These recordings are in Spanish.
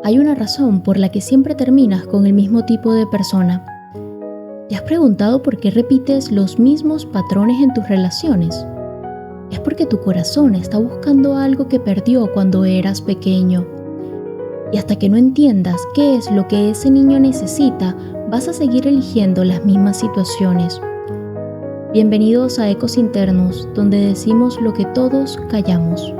Hay una razón por la que siempre terminas con el mismo tipo de persona. ¿Te has preguntado por qué repites los mismos patrones en tus relaciones? Es porque tu corazón está buscando algo que perdió cuando eras pequeño. Y hasta que no entiendas qué es lo que ese niño necesita, vas a seguir eligiendo las mismas situaciones. Bienvenidos a Ecos Internos, donde decimos lo que todos callamos.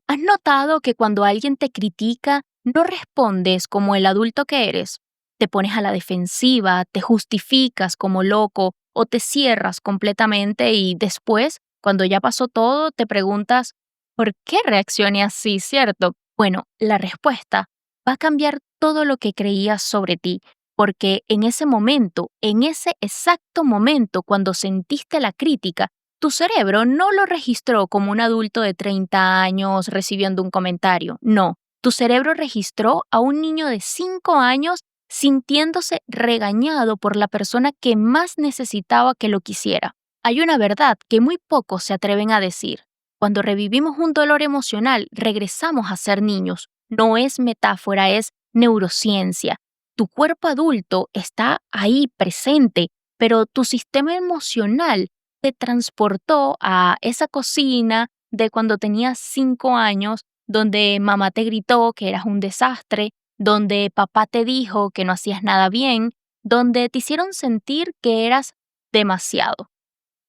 ¿Has notado que cuando alguien te critica, no respondes como el adulto que eres? Te pones a la defensiva, te justificas como loco o te cierras completamente y después, cuando ya pasó todo, te preguntas, ¿por qué reaccioné así, cierto? Bueno, la respuesta va a cambiar todo lo que creías sobre ti, porque en ese momento, en ese exacto momento, cuando sentiste la crítica, tu cerebro no lo registró como un adulto de 30 años recibiendo un comentario. No, tu cerebro registró a un niño de 5 años sintiéndose regañado por la persona que más necesitaba que lo quisiera. Hay una verdad que muy pocos se atreven a decir. Cuando revivimos un dolor emocional, regresamos a ser niños. No es metáfora, es neurociencia. Tu cuerpo adulto está ahí presente, pero tu sistema emocional te transportó a esa cocina de cuando tenías 5 años, donde mamá te gritó que eras un desastre, donde papá te dijo que no hacías nada bien, donde te hicieron sentir que eras demasiado.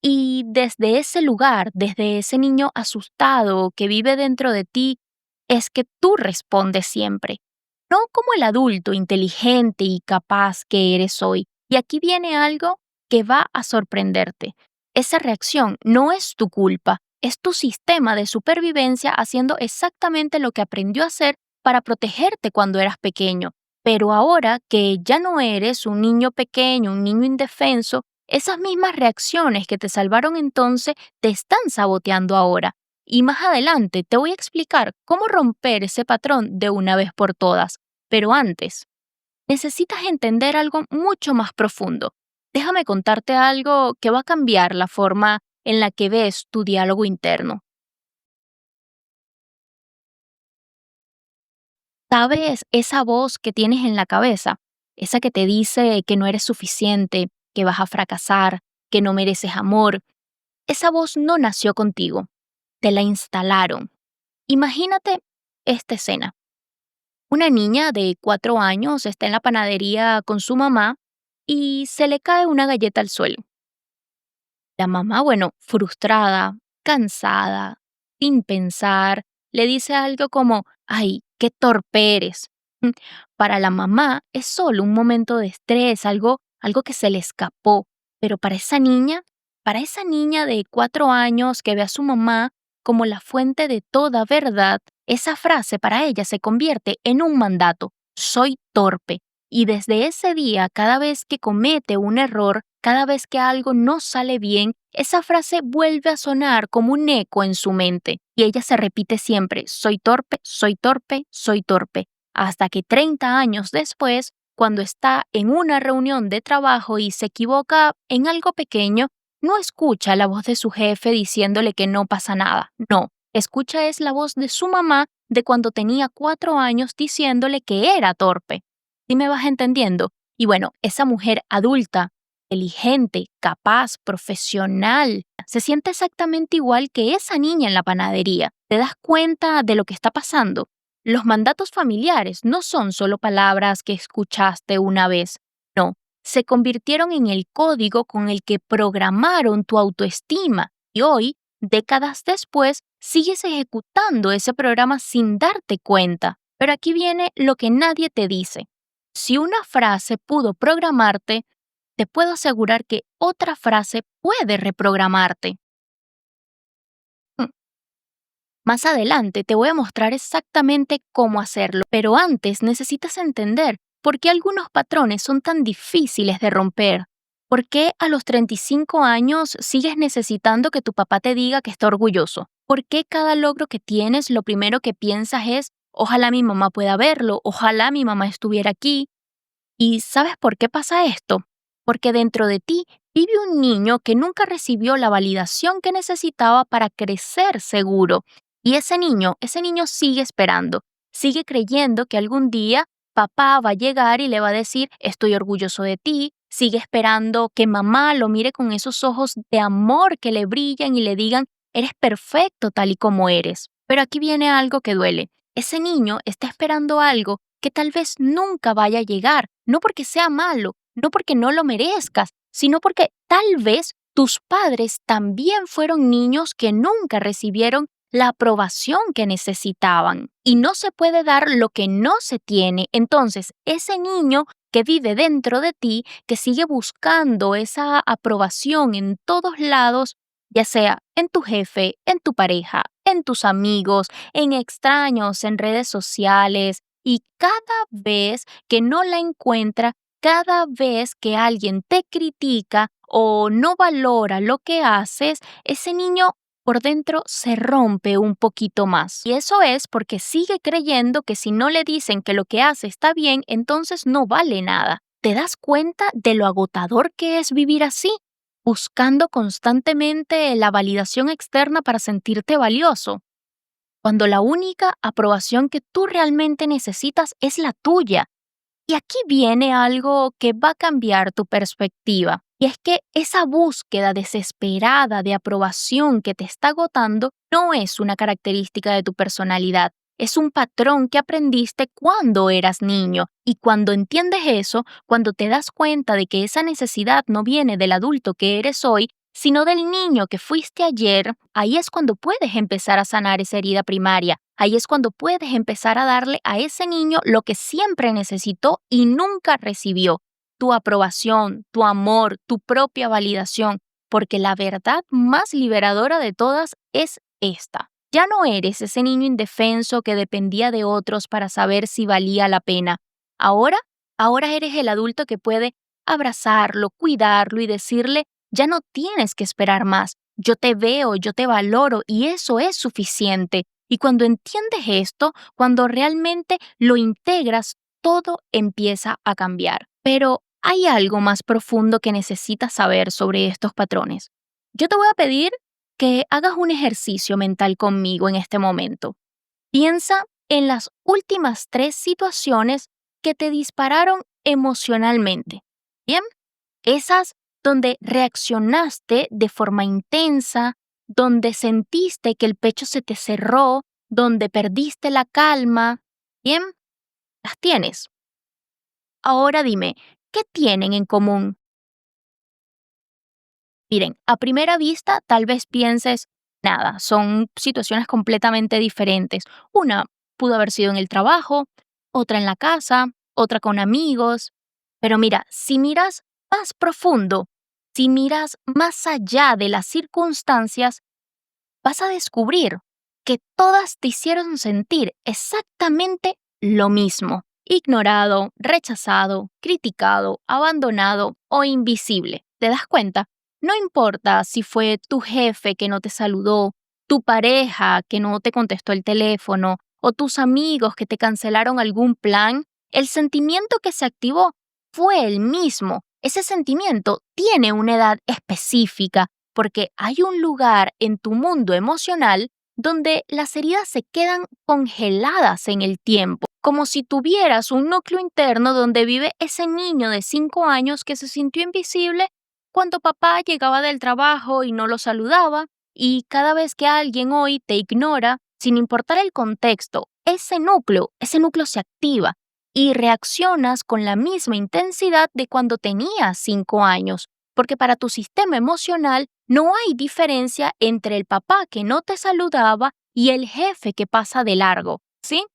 Y desde ese lugar, desde ese niño asustado que vive dentro de ti, es que tú respondes siempre, no como el adulto inteligente y capaz que eres hoy. Y aquí viene algo que va a sorprenderte. Esa reacción no es tu culpa, es tu sistema de supervivencia haciendo exactamente lo que aprendió a hacer para protegerte cuando eras pequeño. Pero ahora que ya no eres un niño pequeño, un niño indefenso, esas mismas reacciones que te salvaron entonces te están saboteando ahora. Y más adelante te voy a explicar cómo romper ese patrón de una vez por todas. Pero antes, necesitas entender algo mucho más profundo. Déjame contarte algo que va a cambiar la forma en la que ves tu diálogo interno. ¿Sabes esa voz que tienes en la cabeza? Esa que te dice que no eres suficiente, que vas a fracasar, que no mereces amor. Esa voz no nació contigo, te la instalaron. Imagínate esta escena. Una niña de 4 años está en la panadería con su mamá y se le cae una galleta al suelo. La mamá, bueno, frustrada, cansada, sin pensar, le dice algo como, ay, qué torpe eres. Para la mamá es solo un momento de estrés, algo que se le escapó, pero para esa niña de 4 años que ve a su mamá como la fuente de toda verdad, esa frase para ella se convierte en un mandato, soy torpe. Y desde ese día, cada vez que comete un error, cada vez que algo no sale bien, esa frase vuelve a sonar como un eco en su mente. Y ella se repite siempre, soy torpe, soy torpe, soy torpe. Hasta que 30 años después, cuando está en una reunión de trabajo y se equivoca en algo pequeño, no escucha la voz de su jefe diciéndole que no pasa nada. No, escucha es la voz de su mamá de cuando tenía 4 años diciéndole que era torpe. ¿Sí me vas entendiendo? Y bueno, esa mujer adulta, inteligente, capaz, profesional, se siente exactamente igual que esa niña en la panadería. ¿Te das cuenta de lo que está pasando? Los mandatos familiares no son solo palabras que escuchaste una vez. No, se convirtieron en el código con el que programaron tu autoestima y hoy, décadas después, sigues ejecutando ese programa sin darte cuenta. Pero aquí viene lo que nadie te dice. Si una frase pudo programarte, te puedo asegurar que otra frase puede reprogramarte. Mm, Más adelante te voy a mostrar exactamente cómo hacerlo, pero antes necesitas entender por qué algunos patrones son tan difíciles de romper. ¿Por qué a los 35 años sigues necesitando que tu papá te diga que está orgulloso? ¿Por qué cada logro que tienes lo primero que piensas es, ojalá mi mamá pueda verlo, ojalá mi mamá estuviera aquí? ¿Y sabes por qué pasa esto? Porque dentro de ti vive un niño que nunca recibió la validación que necesitaba para crecer seguro. Y ese niño sigue esperando. sigue creyendo que algún día papá va a llegar y le va a decir, estoy orgulloso de ti, sigue esperando que mamá lo mire con esos ojos de amor que le brillan y le digan, eres perfecto tal y como eres. Pero aquí viene algo que duele. Ese niño está esperando algo que tal vez nunca vaya a llegar, no porque sea malo, no porque no lo merezcas, sino porque tal vez tus padres también fueron niños que nunca recibieron la aprobación que necesitaban. Y no se puede dar lo que no se tiene. Entonces, ese niño que vive dentro de ti, que sigue buscando esa aprobación en todos lados, ya sea en tu jefe, en tu pareja, en tus amigos, en extraños, en redes sociales, y cada vez que no la encuentra, cada vez que alguien te critica o no valora lo que haces, ese niño por dentro se rompe un poquito más. Y eso es porque sigue creyendo que si no le dicen que lo que hace está bien, entonces no vale nada. ¿Te das cuenta de lo agotador que es vivir así? Buscando constantemente la validación externa para sentirte valioso, cuando la única aprobación que tú realmente necesitas es la tuya. Y aquí viene algo que va a cambiar tu perspectiva. Y es que esa búsqueda desesperada de aprobación que te está agotando no es una característica de tu personalidad. Es un patrón que aprendiste cuando eras niño. Y cuando entiendes eso, cuando te das cuenta de que esa necesidad no viene del adulto que eres hoy, sino del niño que fuiste ayer, ahí es cuando puedes empezar a sanar esa herida primaria. Ahí es cuando puedes empezar a darle a ese niño lo que siempre necesitó y nunca recibió: tu aprobación, tu amor, tu propia validación, porque la verdad más liberadora de todas es esta. Ya no eres ese niño indefenso que dependía de otros para saber si valía la pena. Ahora, ahora eres el adulto que puede abrazarlo, cuidarlo y decirle, ya no tienes que esperar más. Yo te veo, yo te valoro y eso es suficiente. Y cuando entiendes esto, cuando realmente lo integras, todo empieza a cambiar. Pero hay algo más profundo que necesitas saber sobre estos patrones. Yo te voy a pedir que hagas un ejercicio mental conmigo en este momento. Piensa en las últimas 3 situaciones que te dispararon emocionalmente. ¿Bien? Esas donde reaccionaste de forma intensa, donde sentiste que el pecho se te cerró, donde perdiste la calma. Bien, las tienes. Ahora dime, ¿qué tienen en común? Miren, a primera vista tal vez pienses, nada, son situaciones completamente diferentes. Una pudo haber sido en el trabajo, otra en la casa, otra con amigos. Pero mira, si miras más profundo, si miras más allá de las circunstancias, vas a descubrir que todas te hicieron sentir exactamente lo mismo: ignorado, rechazado, criticado, abandonado o invisible. ¿Te das cuenta? No importa si fue tu jefe que no te saludó, tu pareja que no te contestó el teléfono o tus amigos que te cancelaron algún plan, el sentimiento que se activó fue el mismo. Ese sentimiento tiene una edad específica, porque hay un lugar en tu mundo emocional donde las heridas se quedan congeladas en el tiempo, como si tuvieras un núcleo interno donde vive ese niño de 5 años que se sintió invisible cuando papá llegaba del trabajo y no lo saludaba, y cada vez que alguien hoy te ignora, sin importar el contexto, ese núcleo se activa y reaccionas con la misma intensidad de cuando tenías 5 años, porque para tu sistema emocional no hay diferencia entre el papá que no te saludaba y el jefe que pasa de largo, ¿sí?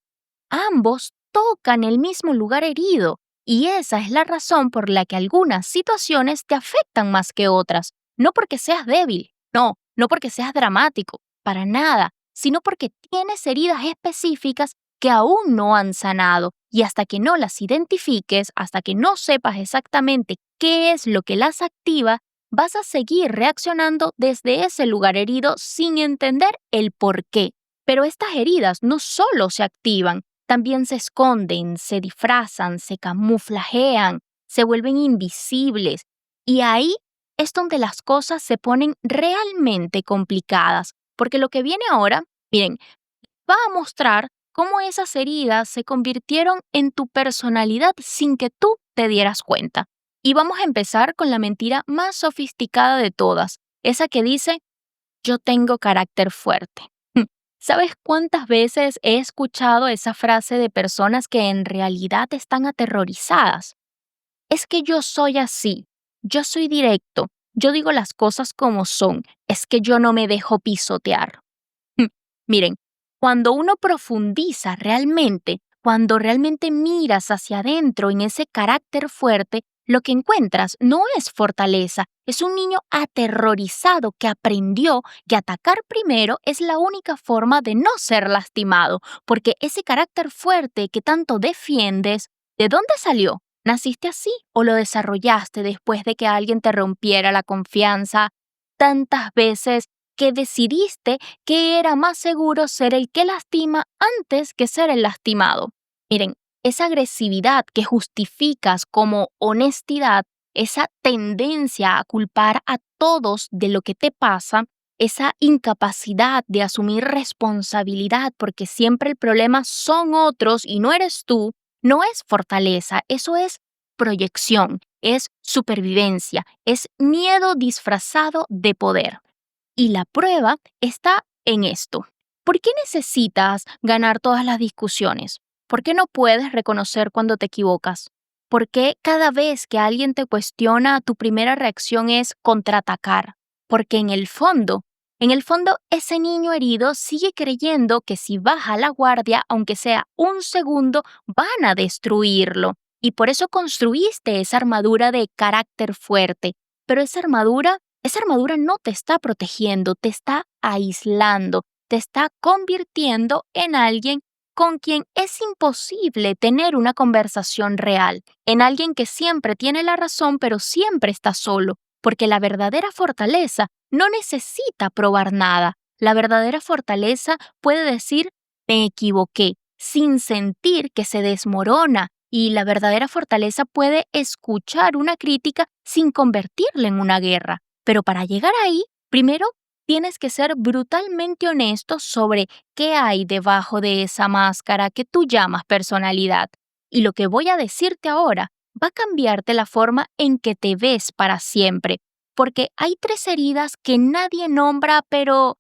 Ambos tocan el mismo lugar herido, y esa es la razón por la que algunas situaciones te afectan más que otras. No porque seas débil, no porque seas dramático, para nada, sino porque tienes heridas específicas que aún no han sanado, y hasta que no las identifiques, hasta que no sepas exactamente qué es lo que las activa, vas a seguir reaccionando desde ese lugar herido sin entender el por qué. Pero estas heridas no solo se activan, también se esconden, se disfrazan, se camuflajean, se vuelven invisibles. Y ahí es donde las cosas se ponen realmente complicadas, porque lo que viene ahora, miren, va a mostrar cómo esas heridas se convirtieron en tu personalidad sin que tú te dieras cuenta. Y vamos a empezar con la mentira más sofisticada de todas, esa que dice, yo tengo carácter fuerte. ¿Sabes cuántas veces he escuchado esa frase de personas que en realidad están aterrorizadas? Es que yo soy así, yo soy directo, yo digo las cosas como son, es que yo no me dejo pisotear. Miren, cuando uno profundiza realmente, cuando realmente miras hacia adentro en ese carácter fuerte, lo que encuentras no es fortaleza, es un niño aterrorizado que aprendió que atacar primero es la única forma de no ser lastimado, porque ese carácter fuerte que tanto defiendes, ¿de dónde salió? ¿Naciste así o lo desarrollaste después de que alguien te rompiera la confianza tantas veces que decidiste que era más seguro ser el que lastima antes que ser el lastimado? Miren, esa agresividad que justificas como honestidad, esa tendencia a culpar a todos de lo que te pasa, esa incapacidad de asumir responsabilidad porque siempre el problema son otros y no eres tú, no es fortaleza, eso es proyección, es supervivencia, es miedo disfrazado de poder. Y la prueba está en esto. ¿Por qué necesitas ganar todas las discusiones? ¿Por qué no puedes reconocer cuando te equivocas? ¿Por qué cada vez que alguien te cuestiona, tu primera reacción es contraatacar? Porque en el fondo, ese niño herido sigue creyendo que si baja la guardia, aunque sea un segundo, van a destruirlo. Y por eso construiste esa armadura de carácter fuerte. Pero esa armadura no te está protegiendo, te está aislando, te está convirtiendo en alguien con quien es imposible tener una conversación real, en alguien que siempre tiene la razón pero siempre está solo, porque la verdadera fortaleza no necesita probar nada. La verdadera fortaleza puede decir, me equivoqué, sin sentir que se desmorona. Y la verdadera fortaleza puede escuchar una crítica sin convertirla en una guerra. Pero para llegar ahí, primero tienes que ser brutalmente honesto sobre qué hay debajo de esa máscara que tú llamas personalidad. Y lo que voy a decirte ahora va a cambiarte la forma en que te ves para siempre, porque hay tres heridas que nadie nombra, pero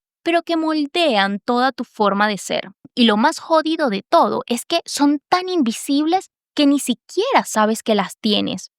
que moldean toda tu forma de ser. Y lo más jodido de todo es que son tan invisibles que ni siquiera sabes que las tienes.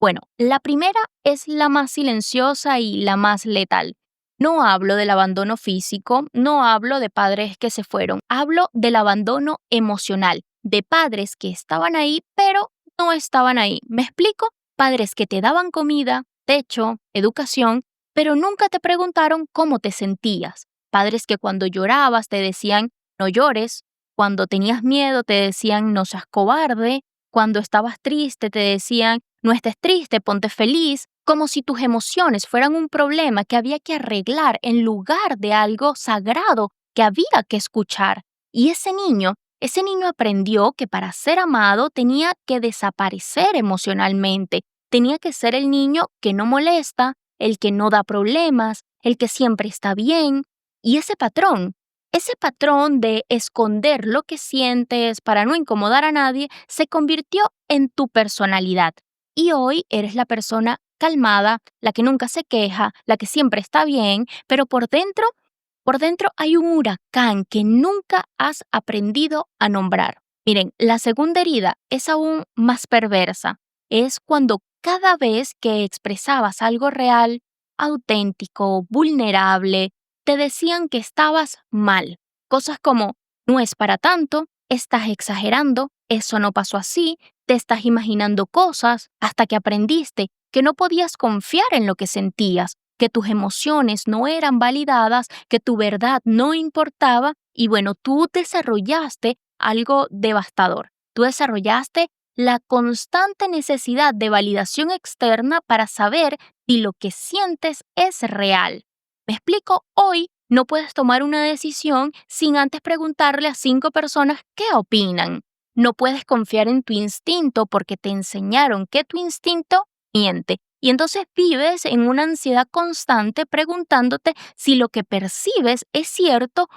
Bueno, la primera es la más silenciosa y la más letal. No hablo del abandono físico, no hablo de padres que se fueron, hablo del abandono emocional, de padres que estaban ahí pero no estaban ahí. ¿Me explico? Padres que te daban comida, techo, educación, pero nunca te preguntaron cómo te sentías. Padres que cuando llorabas te decían no llores, cuando tenías miedo te decían no seas cobarde, cuando estabas triste te decían no estés triste, ponte feliz, como si tus emociones fueran un problema que había que arreglar en lugar de algo sagrado que había que escuchar. Y ese niño aprendió que para ser amado tenía que desaparecer emocionalmente, tenía que ser el niño que no molesta, el que no da problemas, el que siempre está bien. Y ese patrón de esconder lo que sientes para no incomodar a nadie, se convirtió en tu personalidad. Y hoy eres la persona calmada, la que nunca se queja, la que siempre está bien, pero por dentro hay un huracán que nunca has aprendido a nombrar. Miren, la segunda herida es aún más perversa. Es cuando cada vez que expresabas algo real, auténtico, vulnerable, te decían que estabas mal. Cosas como, no es para tanto, estás exagerando, eso no pasó así, te estás imaginando cosas, hasta que aprendiste que no podías confiar en lo que sentías, que tus emociones no eran validadas, que tu verdad no importaba y bueno, tú desarrollaste algo devastador. Tú desarrollaste la constante necesidad de validación externa para saber si lo que sientes es real. ¿Me explico? Hoy no puedes tomar una decisión sin antes preguntarle a 5 personas qué opinan. No puedes confiar en tu instinto porque te enseñaron que tu instinto miente. Y entonces vives en una ansiedad constante preguntándote si lo que percibes es cierto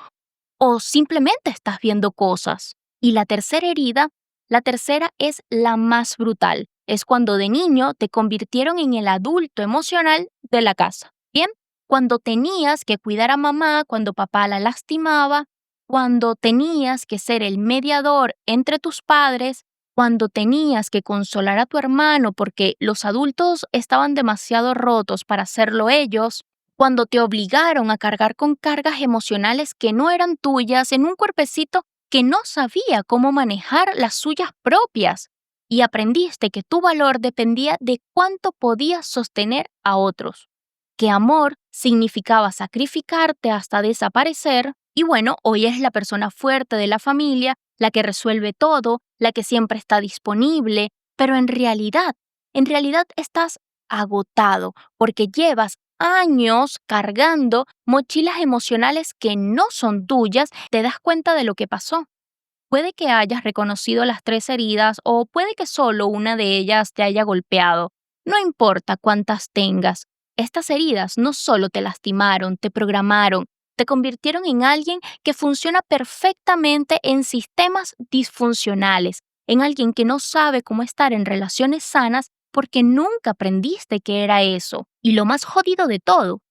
o simplemente estás viendo cosas. Y la tercera herida, la tercera es la más brutal. Es cuando de niño te convirtieron en el adulto emocional de la casa. Bien, cuando tenías que cuidar a mamá, cuando papá la lastimaba, cuando tenías que ser el mediador entre tus padres, cuando tenías que consolar a tu hermano porque los adultos estaban demasiado rotos para hacerlo ellos, cuando te obligaron a cargar con cargas emocionales que no eran tuyas en un cuerpecito que no sabía cómo manejar las suyas propias y aprendiste que tu valor dependía de cuánto podías sostener a otros, que amor significaba sacrificarte hasta desaparecer y bueno, hoy es la persona fuerte de la familia, la que resuelve todo, la que siempre está disponible, pero en realidad estás agotado porque llevas años cargando mochilas emocionales que no son tuyas, te das cuenta de lo que pasó. Puede que hayas reconocido las tres heridas o puede que solo una de ellas te haya golpeado. No importa cuántas tengas. Estas heridas no solo te lastimaron, te programaron, te convirtieron en alguien que funciona perfectamente en sistemas disfuncionales, en alguien que no sabe cómo estar en relaciones sanas porque nunca aprendiste que era eso. Y lo más jodido de todo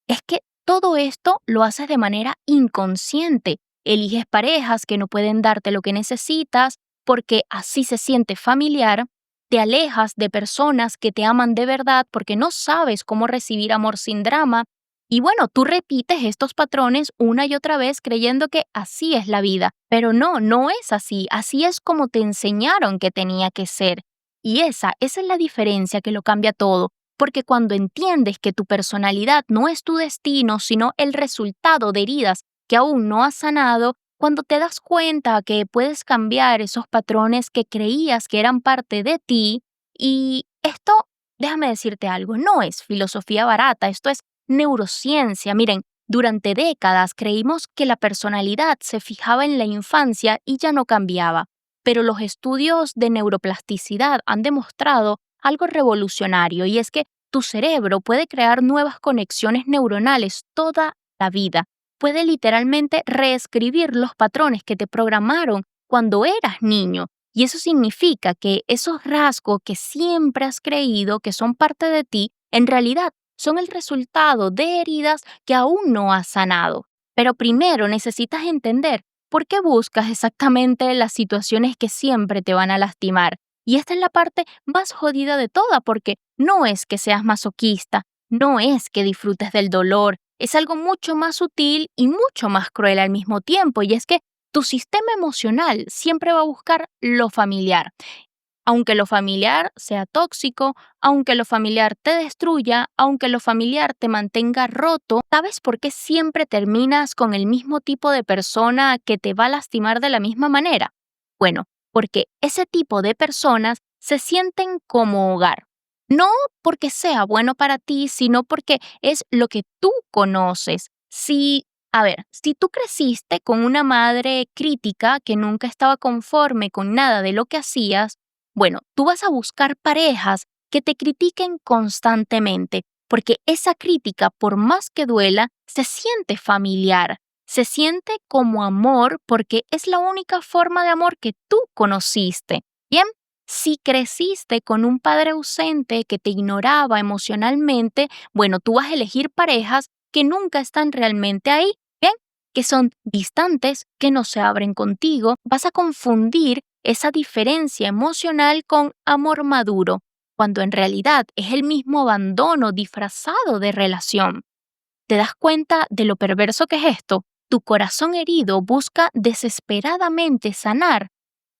es que todo esto lo haces de manera inconsciente. Eliges parejas que no pueden darte lo que necesitas porque así se siente familiar. Te alejas de personas que te aman de verdad porque no sabes cómo recibir amor sin drama. Y bueno, tú repites estos patrones una y otra vez creyendo que así es la vida. Pero no, no es así. Así es como te enseñaron que tenía que ser. Y esa es la diferencia que lo cambia todo. Porque cuando entiendes que tu personalidad no es tu destino, sino el resultado de heridas que aún no has sanado, cuando te das cuenta que puedes cambiar esos patrones que creías que eran parte de ti, y esto, déjame decirte algo, no es filosofía barata, esto es neurociencia. Miren, durante décadas creímos que la personalidad se fijaba en la infancia y ya no cambiaba, pero los estudios de neuroplasticidad han demostrado algo revolucionario y es que tu cerebro puede crear nuevas conexiones neuronales toda la vida. Puede literalmente reescribir los patrones que te programaron cuando eras niño. Y eso significa que esos rasgos que siempre has creído que son parte de ti, en realidad son el resultado de heridas que aún no has sanado. Pero primero necesitas entender por qué buscas exactamente las situaciones que siempre te van a lastimar. Y esta es la parte más jodida de toda porque no es que seas masoquista, no es que disfrutes del dolor, es algo mucho más sutil y mucho más cruel al mismo tiempo, y es que tu sistema emocional siempre va a buscar lo familiar. Aunque lo familiar sea tóxico, aunque lo familiar te destruya, aunque lo familiar te mantenga roto, ¿sabes por qué siempre terminas con el mismo tipo de persona que te va a lastimar de la misma manera? Bueno, porque ese tipo de personas se sienten como hogar. No porque sea bueno para ti, sino porque es lo que tú conoces. Si tú creciste con una madre crítica que nunca estaba conforme con nada de lo que hacías, bueno, tú vas a buscar parejas que te critiquen constantemente, porque esa crítica, por más que duela, se siente familiar, se siente como amor porque es la única forma de amor que tú conociste. Bien, si creciste con un padre ausente que te ignoraba emocionalmente, bueno, tú vas a elegir parejas que nunca están realmente ahí, ¿bien? Que son distantes, que no se abren contigo, vas a confundir esa diferencia emocional con amor maduro, cuando en realidad es el mismo abandono disfrazado de relación. ¿Te das cuenta de lo perverso que es esto? Tu corazón herido busca desesperadamente sanar,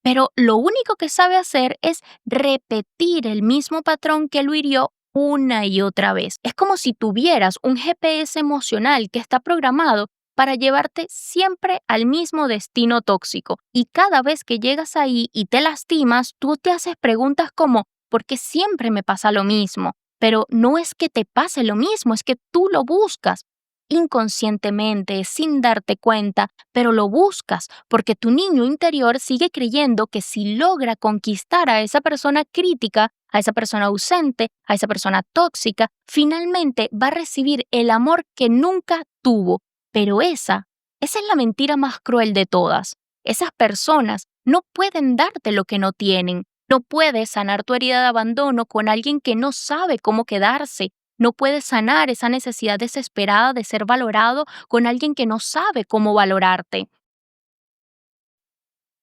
pero lo único que sabe hacer es repetir el mismo patrón que lo hirió una y otra vez. Es como si tuvieras un GPS emocional que está programado para llevarte siempre al mismo destino tóxico. Y cada vez que llegas ahí y te lastimas, tú te haces preguntas como, ¿por qué siempre me pasa lo mismo? Pero no es que te pase lo mismo, es que tú lo buscas inconscientemente, sin darte cuenta, pero lo buscas porque tu niño interior sigue creyendo que si logra conquistar a esa persona crítica, a esa persona ausente, a esa persona tóxica, finalmente va a recibir el amor que nunca tuvo. Pero esa Esa es la mentira más cruel de todas. Esas personas no pueden darte lo que no tienen. No puedes sanar tu herida de abandono con alguien que no sabe cómo quedarse. No puedes sanar esa necesidad desesperada de ser valorado con alguien que no sabe cómo valorarte.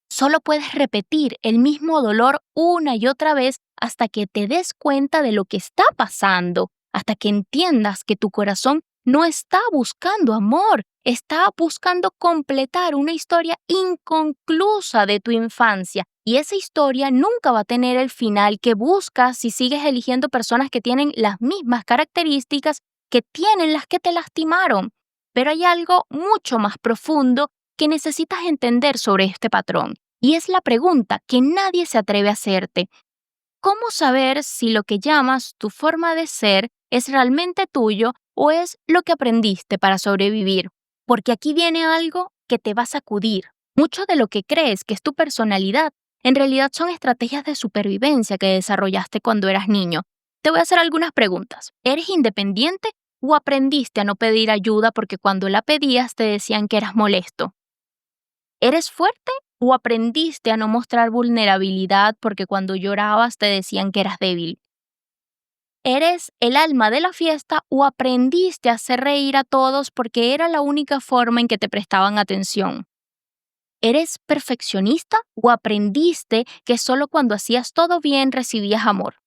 Solo puedes repetir el mismo dolor una y otra vez hasta que te des cuenta de lo que está pasando, hasta que entiendas que tu corazón no está buscando amor, está buscando completar una historia inconclusa de tu infancia. Y esa historia nunca va a tener el final que buscas si sigues eligiendo personas que tienen las mismas características que tienen las que te lastimaron. Pero hay algo mucho más profundo que necesitas entender sobre este patrón. Y es la pregunta que nadie se atreve a hacerte. ¿Cómo saber si lo que llamas tu forma de ser es realmente tuyo o es lo que aprendiste para sobrevivir? Porque aquí viene algo que te va a sacudir. Mucho de lo que crees que es tu personalidad, en realidad son estrategias de supervivencia que desarrollaste cuando eras niño. Te voy a hacer algunas preguntas. ¿Eres independiente o aprendiste a no pedir ayuda porque cuando la pedías te decían que eras molesto? ¿Eres fuerte o aprendiste a no mostrar vulnerabilidad porque cuando llorabas te decían que eras débil? ¿Eres el alma de la fiesta o aprendiste a hacer reír a todos porque era la única forma en que te prestaban atención? ¿Eres perfeccionista o aprendiste que solo cuando hacías todo bien recibías amor?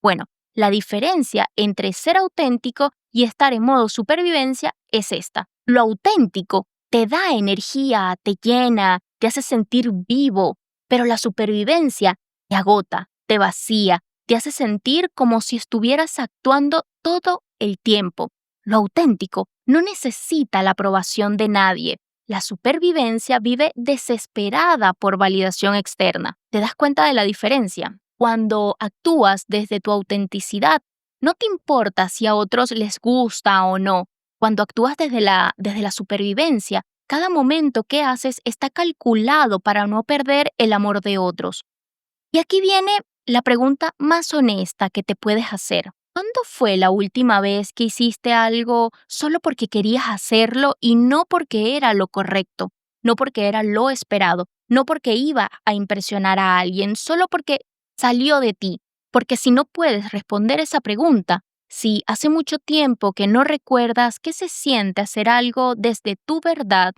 Bueno, la diferencia entre ser auténtico y estar en modo supervivencia es esta. Lo auténtico te da energía, te llena, te hace sentir vivo, pero la supervivencia te agota, te vacía, te hace sentir como si estuvieras actuando todo el tiempo. Lo auténtico no necesita la aprobación de nadie. La supervivencia vive desesperada por validación externa. ¿Te das cuenta de la diferencia? Cuando actúas desde tu autenticidad, no te importa si a otros les gusta o no. Cuando actúas desde la supervivencia, cada momento que haces está calculado para no perder el amor de otros. Y aquí viene la pregunta más honesta que te puedes hacer. ¿Cuándo fue la última vez que hiciste algo solo porque querías hacerlo y no porque era lo correcto, no porque era lo esperado, no porque iba a impresionar a alguien, solo porque salió de ti? Porque si no puedes responder esa pregunta, si hace mucho tiempo que no recuerdas qué se siente hacer algo desde tu verdad,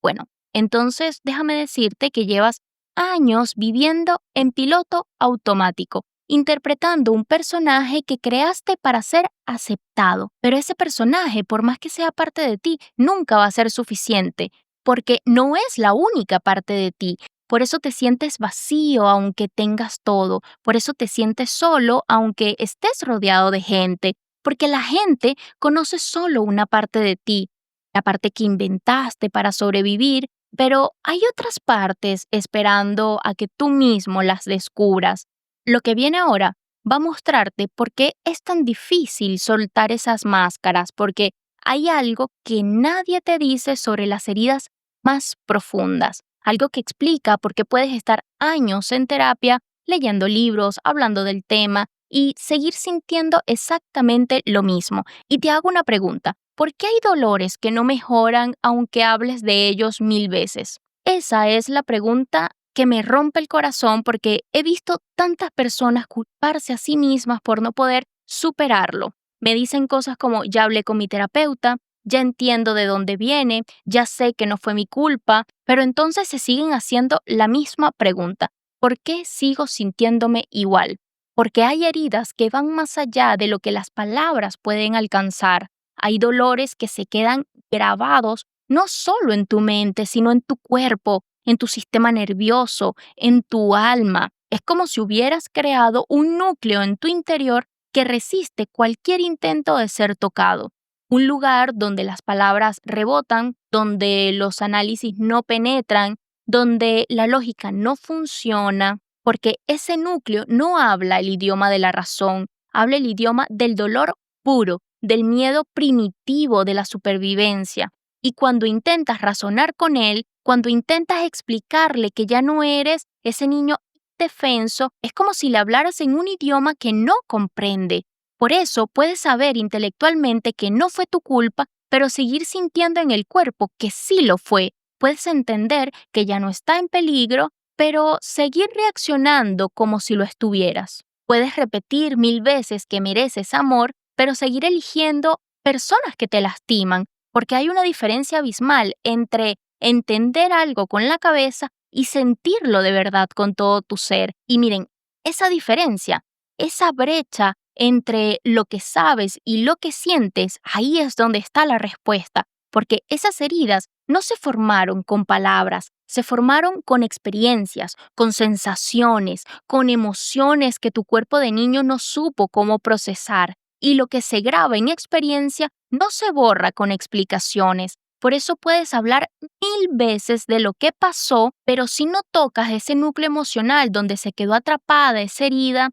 bueno, entonces déjame decirte que llevas años viviendo en piloto automático, interpretando un personaje que creaste para ser aceptado. Pero ese personaje, por más que sea parte de ti, nunca va a ser suficiente, porque no es la única parte de ti. Por eso te sientes vacío aunque tengas todo, por eso te sientes solo aunque estés rodeado de gente, porque la gente conoce solo una parte de ti, la parte que inventaste para sobrevivir, pero hay otras partes esperando a que tú mismo las descubras. Lo que viene ahora va a mostrarte por qué es tan difícil soltar esas máscaras, porque hay algo que nadie te dice sobre las heridas más profundas, algo que explica por qué puedes estar años en terapia, leyendo libros, hablando del tema y seguir sintiendo exactamente lo mismo. Y te hago una pregunta. ¿Por qué hay dolores que no mejoran aunque hables de ellos 1000 veces? Esa es la pregunta que me rompe el corazón porque he visto tantas personas culparse a sí mismas por no poder superarlo. Me dicen cosas como ya hablé con mi terapeuta, ya entiendo de dónde viene, ya sé que no fue mi culpa, pero entonces se siguen haciendo la misma pregunta. ¿Por qué sigo sintiéndome igual? Porque hay heridas que van más allá de lo que las palabras pueden alcanzar. Hay dolores que se quedan grabados no solo en tu mente, sino en tu cuerpo, en tu sistema nervioso, en tu alma. Es como si hubieras creado un núcleo en tu interior que resiste cualquier intento de ser tocado. Un lugar donde las palabras rebotan, donde los análisis no penetran, donde la lógica no funciona, porque ese núcleo no habla el idioma de la razón, habla el idioma del dolor puro, del miedo primitivo de la supervivencia. Y cuando intentas razonar con él, cuando intentas explicarle que ya no eres ese niño indefenso, es como si le hablaras en un idioma que no comprende. Por eso puedes saber intelectualmente que no fue tu culpa, pero seguir sintiendo en el cuerpo que sí lo fue. Puedes entender que ya no está en peligro, pero seguir reaccionando como si lo estuvieras. Puedes repetir 1000 veces que mereces amor, pero seguir eligiendo personas que te lastiman, porque hay una diferencia abismal entre entender algo con la cabeza y sentirlo de verdad con todo tu ser. Y miren, esa diferencia, esa brecha entre lo que sabes y lo que sientes, ahí es donde está la respuesta, porque esas heridas no se formaron con palabras, se formaron con experiencias, con sensaciones, con emociones que tu cuerpo de niño no supo cómo procesar. Y lo que se graba en experiencia no se borra con explicaciones. Por eso puedes hablar 1000 veces de lo que pasó, pero si no tocas ese núcleo emocional donde se quedó atrapada esa herida,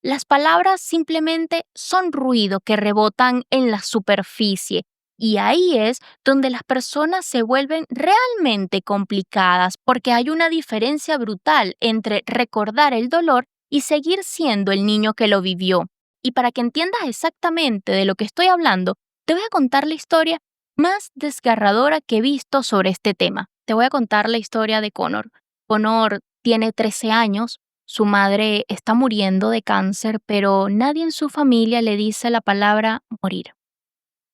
las palabras simplemente son ruido que rebotan en la superficie. Y ahí es donde las personas se vuelven realmente complicadas, porque hay una diferencia brutal entre recordar el dolor y seguir siendo el niño que lo vivió. Y para que entiendas exactamente de lo que estoy hablando, te voy a contar la historia más desgarradora que he visto sobre este tema. Te voy a contar la historia de Connor. Connor tiene 13 años, su madre está muriendo de cáncer, pero nadie en su familia le dice la palabra morir.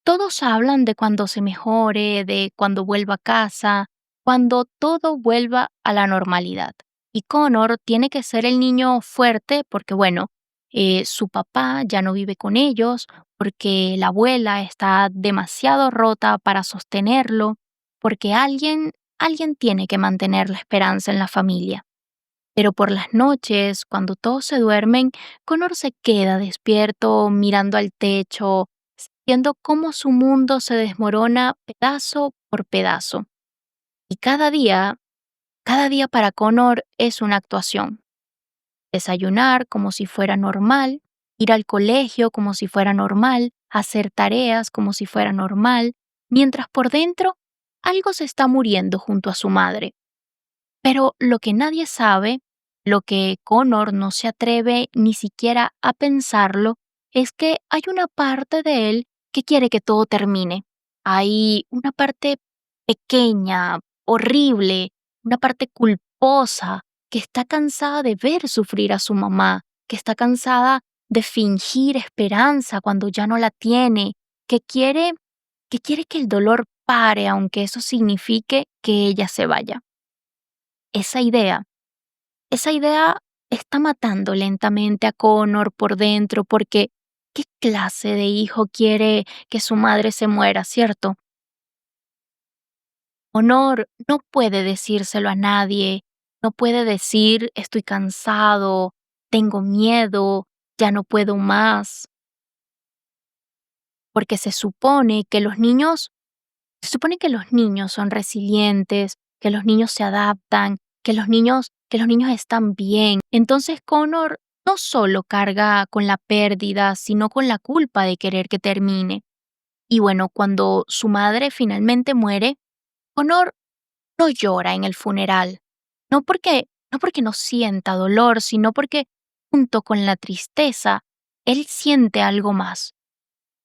Todos hablan de cuando se mejore, de cuando vuelva a casa, cuando todo vuelva a la normalidad. Y Connor tiene que ser el niño fuerte porque, bueno, su papá ya no vive con ellos, porque la abuela está demasiado rota para sostenerlo, porque alguien tiene que mantener la esperanza en la familia. Pero por las noches, cuando todos se duermen, Connor se queda despierto mirando al techo, sintiendo cómo su mundo se desmorona pedazo por pedazo. Y cada día para Connor es una actuación. Desayunar como si fuera normal, ir al colegio como si fuera normal, hacer tareas como si fuera normal, mientras por dentro algo se está muriendo junto a su madre. Pero lo que nadie sabe, lo que Connor no se atreve ni siquiera a pensarlo, es que hay una parte de él que quiere que todo termine. Hay una parte pequeña, horrible, una parte culposa, que está cansada de ver sufrir a su mamá, que está cansada de fingir esperanza cuando ya no la tiene, que quiere que el dolor pare aunque eso signifique que ella se vaya. Esa idea esa idea está matando lentamente a Connor por dentro porque ¿qué clase de hijo quiere que su madre se muera, cierto? Connor no puede decírselo a nadie, no puede decir estoy cansado, tengo miedo, ya no puedo más, porque se supone que los niños son resilientes, que los niños se adaptan, que los niños están bien. Entonces Connor no solo carga con la pérdida, sino con la culpa de querer que termine. Y bueno, cuando su madre finalmente muere, Connor no llora en el funeral. No porque no sienta dolor, sino porque junto con la tristeza, él siente algo más.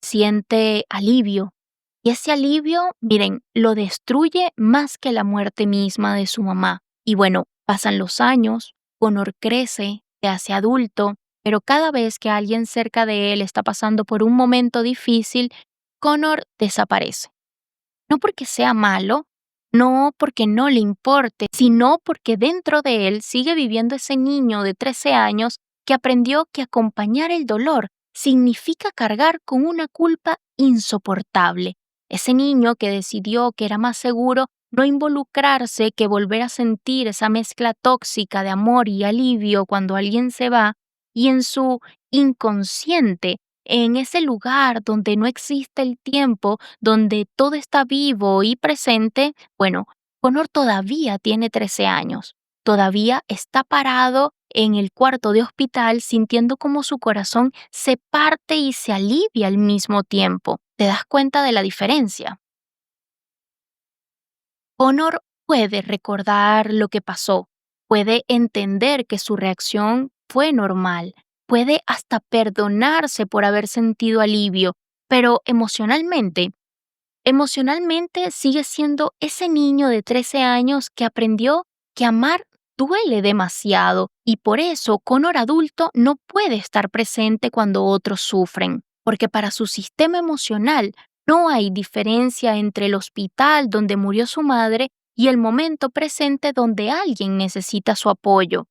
Siente alivio. Y ese alivio, miren, lo destruye más que la muerte misma de su mamá. Y bueno, pasan los años, Connor crece, se hace adulto, pero cada vez que alguien cerca de él está pasando por un momento difícil, Connor desaparece. No porque sea malo, no porque no le importe, sino porque dentro de él sigue viviendo ese niño de 13 años que aprendió que acompañar el dolor significa cargar con una culpa insoportable. Ese niño que decidió que era más seguro no involucrarse que volver a sentir esa mezcla tóxica de amor y alivio cuando alguien se va, y en su inconsciente, en ese lugar donde no existe el tiempo, donde todo está vivo y presente, bueno, Connor todavía tiene 13 años. Todavía está parado en el cuarto de hospital sintiendo como su corazón se parte y se alivia al mismo tiempo. ¿Te das cuenta de la diferencia? Connor puede recordar lo que pasó, puede entender que su reacción fue normal, puede hasta perdonarse por haber sentido alivio, pero emocionalmente Emocionalmente sigue siendo ese niño de 13 años que aprendió que amar duele demasiado y por eso Connor adulto no puede estar presente cuando otros sufren, porque para su sistema emocional no hay diferencia entre el hospital donde murió su madre y el momento presente donde alguien necesita su apoyo.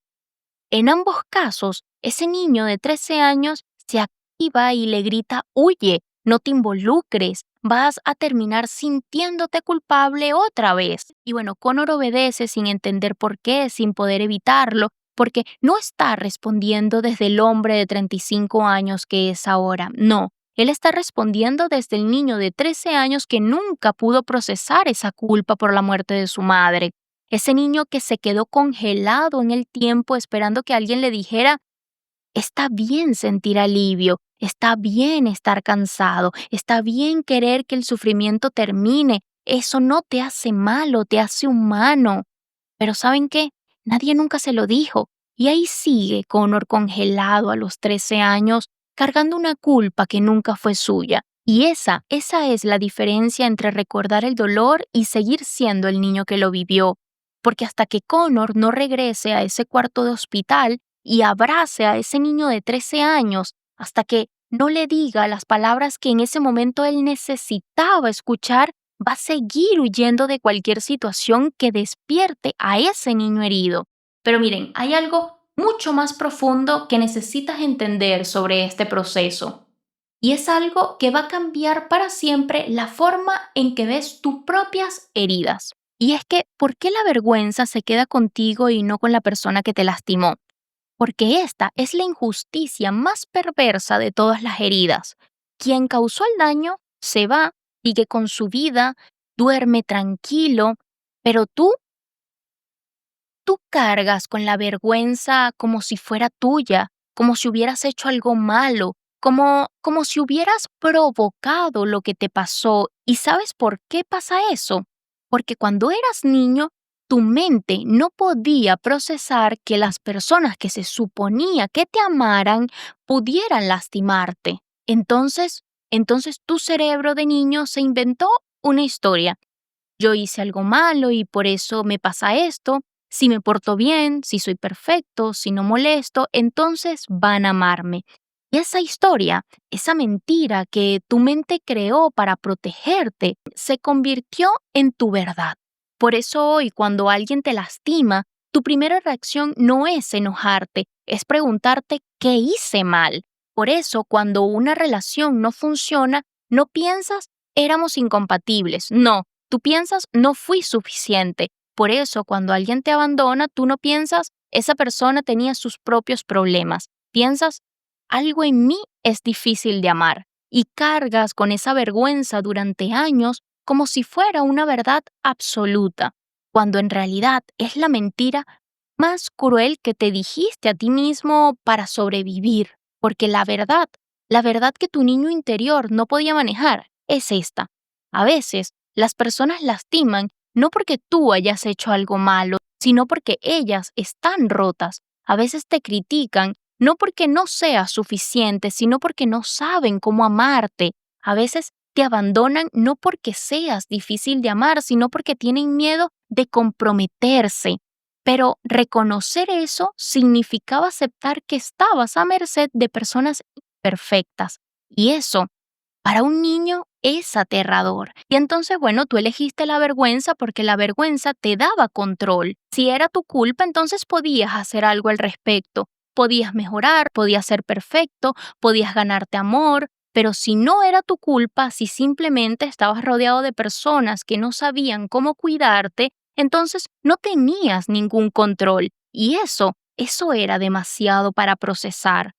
En ambos casos, ese niño de 13 años se activa y le grita, huye, no te involucres, vas a terminar sintiéndote culpable otra vez. Y bueno, Connor obedece sin entender por qué, sin poder evitarlo, porque no está respondiendo desde el hombre de 35 años que es ahora, no. Él está respondiendo desde el niño de 13 años que nunca pudo procesar esa culpa por la muerte de su madre. Ese niño que se quedó congelado en el tiempo esperando que alguien le dijera, está bien sentir alivio, está bien estar cansado, está bien querer que el sufrimiento termine, eso no te hace malo, te hace humano. Pero ¿saben qué? Nadie nunca se lo dijo. Y ahí sigue Connor congelado a los 13 años, cargando una culpa que nunca fue suya. Y esa es la diferencia entre recordar el dolor y seguir siendo el niño que lo vivió. Porque hasta que Connor no regrese a ese cuarto de hospital y abrace a ese niño de 13 años, hasta que no le diga las palabras que en ese momento él necesitaba escuchar, va a seguir huyendo de cualquier situación que despierte a ese niño herido. Pero miren, hay algo mucho más profundo que necesitas entender sobre este proceso. Y es algo que va a cambiar para siempre la forma en que ves tus propias heridas. Y es que, ¿por qué la vergüenza se queda contigo y no con la persona que te lastimó? Porque esta es la injusticia más perversa de todas las heridas. Quien causó el daño se va, sigue con su vida, duerme tranquilo, pero tú cargas con la vergüenza como si fuera tuya, como si hubieras hecho algo malo, como si hubieras provocado lo que te pasó. ¿Y sabes por qué pasa eso? Porque cuando eras niño, tu mente no podía procesar que las personas que se suponía que te amaran pudieran lastimarte. Entonces tu cerebro de niño se inventó una historia. Yo hice algo malo y por eso me pasa esto. Si me porto bien, si soy perfecto, si no molesto, entonces van a amarme. Y esa historia, esa mentira que tu mente creó para protegerte, se convirtió en tu verdad. Por eso hoy, cuando alguien te lastima, tu primera reacción no es enojarte, es preguntarte qué hice mal. Por eso, cuando una relación no funciona, no piensas éramos incompatibles. No, tú piensas no fui suficiente. Por eso, cuando alguien te abandona, tú no piensas esa persona tenía sus propios problemas. Piensas algo en mí es difícil de amar y cargas con esa vergüenza durante años como si fuera una verdad absoluta, cuando en realidad es la mentira más cruel que te dijiste a ti mismo para sobrevivir, porque la verdad que tu niño interior no podía manejar es esta. A veces, las personas lastiman no porque tú hayas hecho algo malo, sino porque ellas están rotas. A veces te critican no porque no seas suficiente, sino porque no saben cómo amarte. A veces te abandonan no porque seas difícil de amar, sino porque tienen miedo de comprometerse. Pero reconocer eso significaba aceptar que estabas a merced de personas imperfectas. Y eso, para un niño, es aterrador. Y entonces, bueno, tú elegiste la vergüenza porque la vergüenza te daba control. Si era tu culpa, entonces podías hacer algo al respecto. Podías mejorar, podías ser perfecto, podías ganarte amor, pero si no era tu culpa, si simplemente estabas rodeado de personas que no sabían cómo cuidarte, entonces no tenías ningún control. Y eso era demasiado para procesar.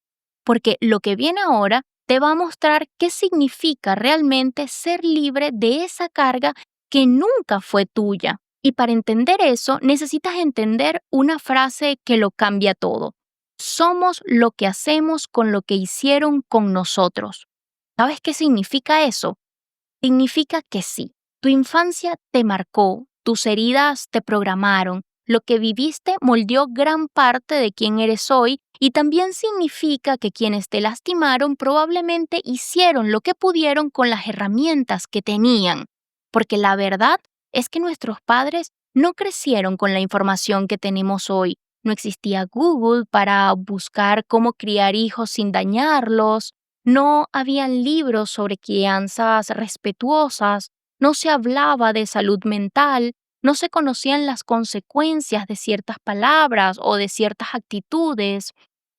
Porque lo que viene ahora te va a mostrar qué significa realmente ser libre de esa carga que nunca fue tuya. Y para entender eso, necesitas entender una frase que lo cambia todo. Somos lo que hacemos con lo que hicieron con nosotros. ¿Sabes qué significa eso? Significa que sí, tu infancia te marcó, tus heridas te programaron, lo que viviste moldeó gran parte de quién eres hoy y también significa que quienes te lastimaron probablemente hicieron lo que pudieron con las herramientas que tenían. porque la verdad es que nuestros padres no crecieron con la información que tenemos hoy. No existía Google para buscar cómo criar hijos sin dañarlos, no habían libros sobre crianzas respetuosas, no se hablaba de salud mental, no se conocían las consecuencias de ciertas palabras o de ciertas actitudes.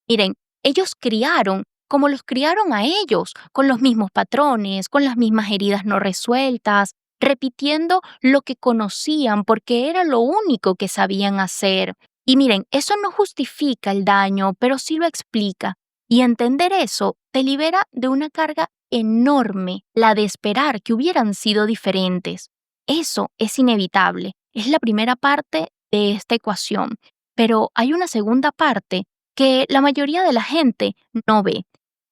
Miren, ellos criaron como los criaron a ellos, con los mismos patrones, con las mismas heridas no resueltas, repitiendo lo que conocían porque era lo único que sabían hacer. Y miren, eso no justifica el daño, pero sí lo explica. Y entender eso te libera de una carga enorme, la de esperar que hubieran sido diferentes. Eso es inevitable, es la primera parte de esta ecuación. Pero hay una segunda parte que la mayoría de la gente no ve.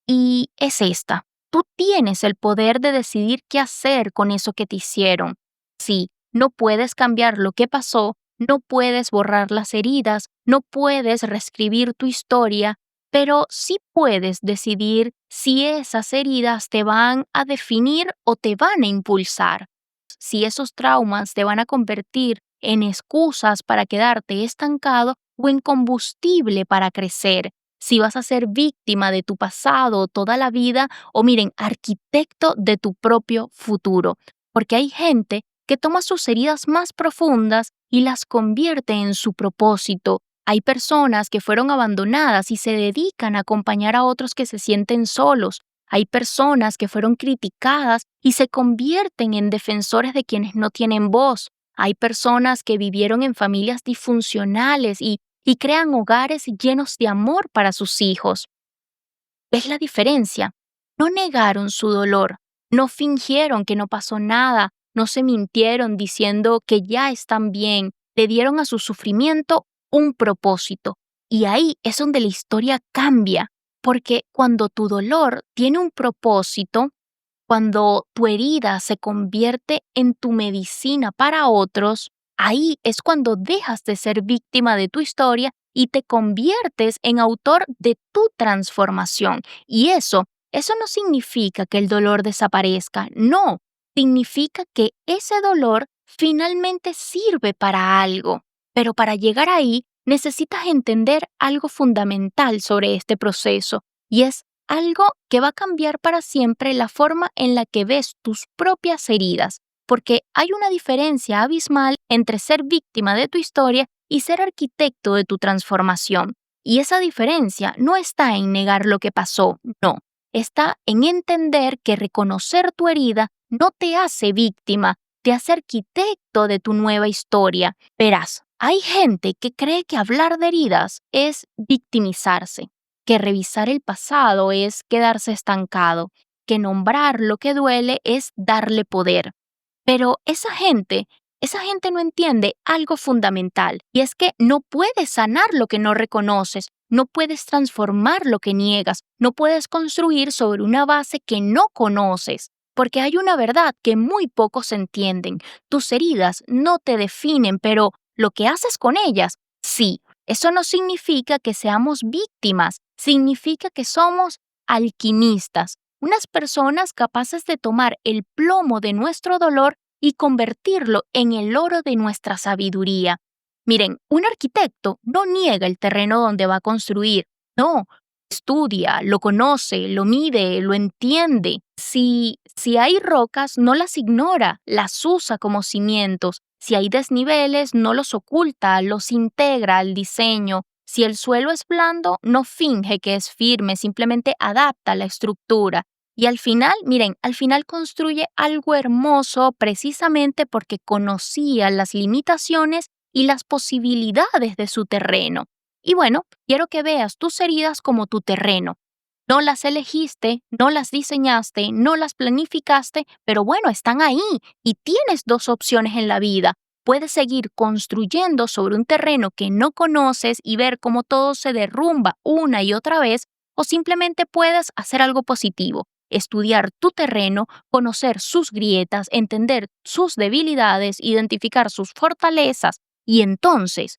Y es esta. Tú tienes el poder de decidir qué hacer con eso que te hicieron. Sí, no puedes cambiar lo que pasó, no puedes borrar las heridas, no puedes reescribir tu historia, pero sí puedes decidir si esas heridas te van a definir o te van a impulsar. Si esos traumas te van a convertir en excusas para quedarte estancado o en combustible para crecer, si vas a ser víctima de tu pasado toda la vida o miren, arquitecto de tu propio futuro. Porque hay gente que toma sus heridas más profundas y las convierte en su propósito. Hay personas que fueron abandonadas y se dedican a acompañar a otros que se sienten solos. Hay personas que fueron criticadas y se convierten en defensores de quienes no tienen voz. Hay personas que vivieron en familias disfuncionales y crean hogares llenos de amor para sus hijos. ¿Ves la diferencia? No negaron su dolor, no fingieron que no pasó nada, no se mintieron diciendo que ya están bien, le dieron a su sufrimiento un propósito. Y ahí es donde la historia cambia, porque cuando tu dolor tiene un propósito, cuando tu herida se convierte en tu medicina para otros, ahí es cuando dejas de ser víctima de tu historia y te conviertes en autor de tu transformación. Y eso no significa que el dolor desaparezca, no, significa que ese dolor finalmente sirve para algo. Pero para llegar ahí necesitas entender algo fundamental sobre este proceso, y es algo que va a cambiar para siempre la forma en la que ves tus propias heridas, porque hay una diferencia abismal entre ser víctima de tu historia y ser arquitecto de tu transformación. Y esa diferencia no está en negar lo que pasó, no, está en entender que reconocer tu herida no te hace víctima, te hace arquitecto de tu nueva historia. Verás, hay gente que cree que hablar de heridas es victimizarse, que revisar el pasado es quedarse estancado, que nombrar lo que duele es darle poder. Pero esa gente no entiende algo fundamental, y es que no puedes sanar lo que no reconoces, no puedes transformar lo que niegas, no puedes construir sobre una base que no conoces. Porque hay una verdad que muy pocos entienden. Tus heridas no te definen, pero lo que haces con ellas, sí. Eso no significa que seamos víctimas, significa que somos alquimistas, unas personas capaces de tomar el plomo de nuestro dolor y convertirlo en el oro de nuestra sabiduría. Miren, un arquitecto no niega el terreno donde va a construir, no, estudia, lo conoce, lo mide, lo entiende. Si hay rocas, no las ignora, las usa como cimientos. Si hay desniveles, no los oculta, los integra al diseño. Si el suelo es blando, no finge que es firme, simplemente adapta la estructura. Y al final, miren, al final construye algo hermoso precisamente porque conocía las limitaciones y las posibilidades de su terreno. Y bueno, quiero que veas tus heridas como tu terreno. No las elegiste, no las diseñaste, no las planificaste, pero bueno, están ahí y tienes dos opciones en la vida. Puedes seguir construyendo sobre un terreno que no conoces y ver cómo todo se derrumba una y otra vez, o simplemente puedes hacer algo positivo, estudiar tu terreno, conocer sus grietas, entender sus debilidades, identificar sus fortalezas y entonces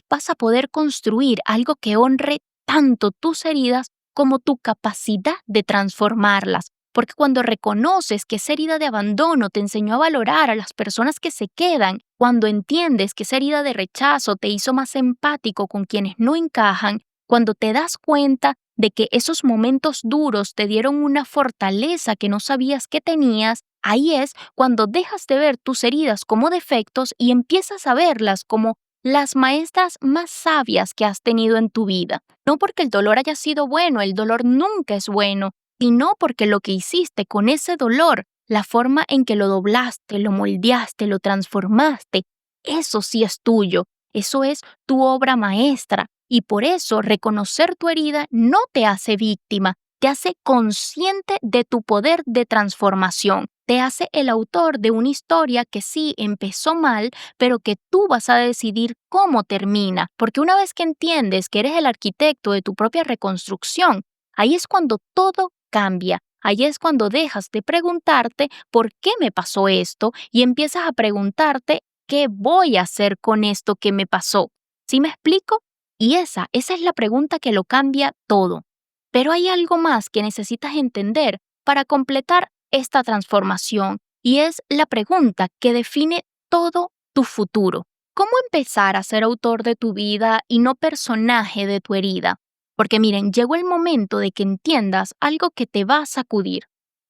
vas a poder construir algo que honre tanto tus heridas como tu capacidad de transformarlas, Porque cuando reconoces que esa herida de abandono te enseñó a valorar a las personas que se quedan, cuando entiendes que esa herida de rechazo te hizo más empático con quienes no encajan, cuando te das cuenta de que esos momentos duros te dieron una fortaleza que no sabías que tenías, ahí es cuando dejas de ver tus heridas como defectos y empiezas a verlas como las maestras más sabias que has tenido en tu vida. No porque el dolor haya sido bueno, el dolor nunca es bueno, sino porque lo que hiciste con ese dolor, la forma en que lo doblaste, lo moldeaste, lo transformaste, eso sí es tuyo, eso es tu obra maestra. Y por eso reconocer tu herida no te hace víctima, te hace consciente de tu poder de transformación, te hace el autor de una historia que sí empezó mal, pero que tú vas a decidir cómo termina, porque una vez que entiendes que eres el arquitecto de tu propia reconstrucción, ahí es cuando todo cambia. Ahí es cuando dejas de preguntarte por qué me pasó esto y empiezas a preguntarte qué voy a hacer con esto que me pasó. ¿Sí me explico? Y esa es la pregunta que lo cambia todo. Pero hay algo más que necesitas entender para completar esta transformación y es la pregunta que define todo tu futuro. ¿Cómo empezar a ser autor de tu vida y no personaje de tu herida? Porque miren, llegó el momento de que entiendas algo que te va a sacudir.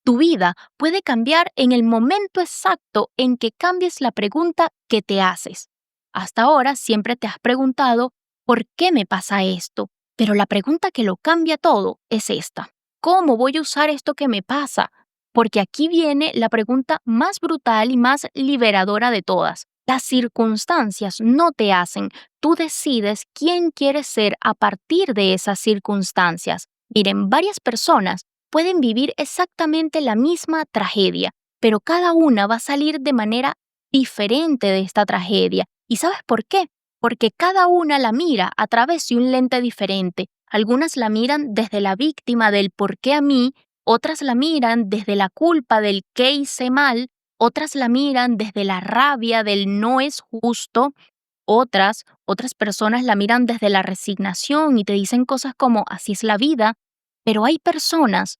Tu vida puede cambiar en el momento exacto en que cambies la pregunta que te haces. Hasta ahora siempre te has preguntado, ¿por qué me pasa esto? Pero la pregunta que lo cambia todo es esta. ¿Cómo voy a usar esto que me pasa? Porque aquí viene la pregunta más brutal y más liberadora de todas. Las circunstancias no te hacen. Tú decides quién quieres ser a partir de esas circunstancias. Miren, varias personas pueden vivir exactamente la misma tragedia, pero cada una va a salir de manera diferente de esta tragedia. ¿Y sabes por qué? Porque cada una la mira a través de un lente diferente. Algunas la miran desde la víctima del ¿por qué a mí? Otras la miran desde la culpa del ¿qué hice mal? Otras la miran desde la rabia del no es justo. Otras personas la miran desde la resignación y te dicen cosas como así es la vida. Pero hay personas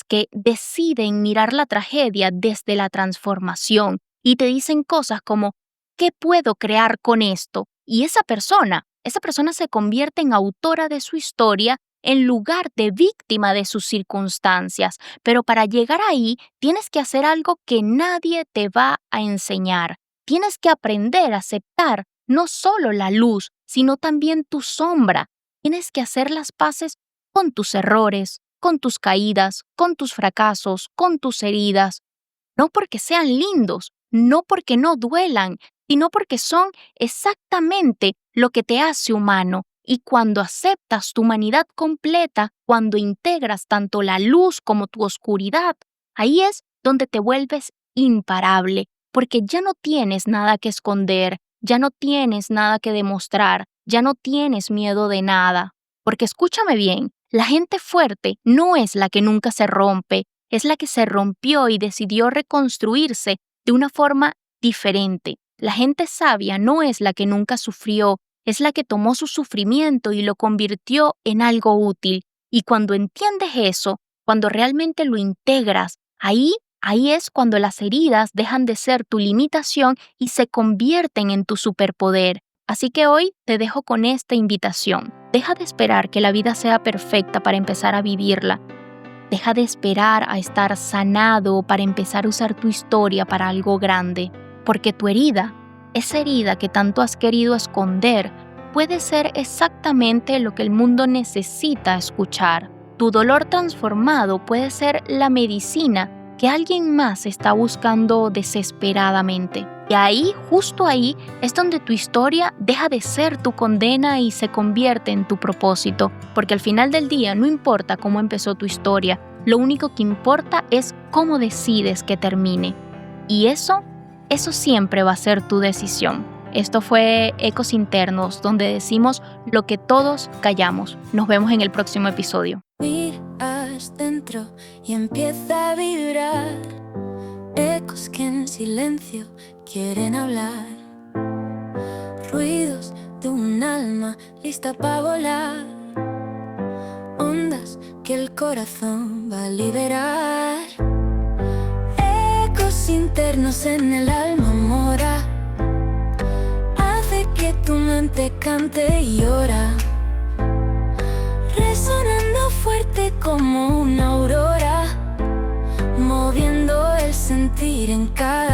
que deciden mirar la tragedia desde la transformación y te dicen cosas como ¿qué puedo crear con esto? Y esa persona se convierte en autora de su historia en lugar de víctima de sus circunstancias. Pero para llegar ahí, tienes que hacer algo que nadie te va a enseñar. Tienes que aprender a aceptar no solo la luz, sino también tu sombra. Tienes que hacer las paces con tus errores, con tus caídas, con tus fracasos, con tus heridas. No porque sean lindos, no porque no duelan, sino porque son exactamente lo que te hace humano. Y cuando aceptas tu humanidad completa, cuando integras tanto la luz como tu oscuridad, ahí es donde te vuelves imparable, porque ya no tienes nada que esconder, ya no tienes nada que demostrar, ya no tienes miedo de nada. Porque escúchame bien, la gente fuerte no es la que nunca se rompe, es la que se rompió y decidió reconstruirse de una forma diferente. La gente sabia no es la que nunca sufrió, es la que tomó su sufrimiento y lo convirtió en algo útil. Y cuando entiendes eso, cuando realmente lo integras, ahí es cuando las heridas dejan de ser tu limitación y se convierten en tu superpoder. Así que hoy te dejo con esta invitación. Deja de esperar que la vida sea perfecta para empezar a vivirla. Deja de esperar a estar sanado para empezar a usar tu historia para algo grande. Porque tu herida, esa herida que tanto has querido esconder, puede ser exactamente lo que el mundo necesita escuchar. Tu dolor transformado puede ser la medicina que alguien más está buscando desesperadamente. Y ahí, justo ahí, es donde tu historia deja de ser tu condena y se convierte en tu propósito. Porque al final del día no importa cómo empezó tu historia, lo único que importa es cómo decides que termine. Y eso siempre va a ser tu decisión. Esto fue Ecos Internos, donde decimos lo que todos callamos. Nos vemos en el próximo episodio. Miras dentro y empieza a vibrar. Ecos que en silencio quieren hablar. Ruidos de un alma lista para volar. Ondas que que el corazón va a liberar. Ecos internos en el alma mora, hace que tu mente cante y llora, resonando fuerte como una aurora, moviendo el sentir en cada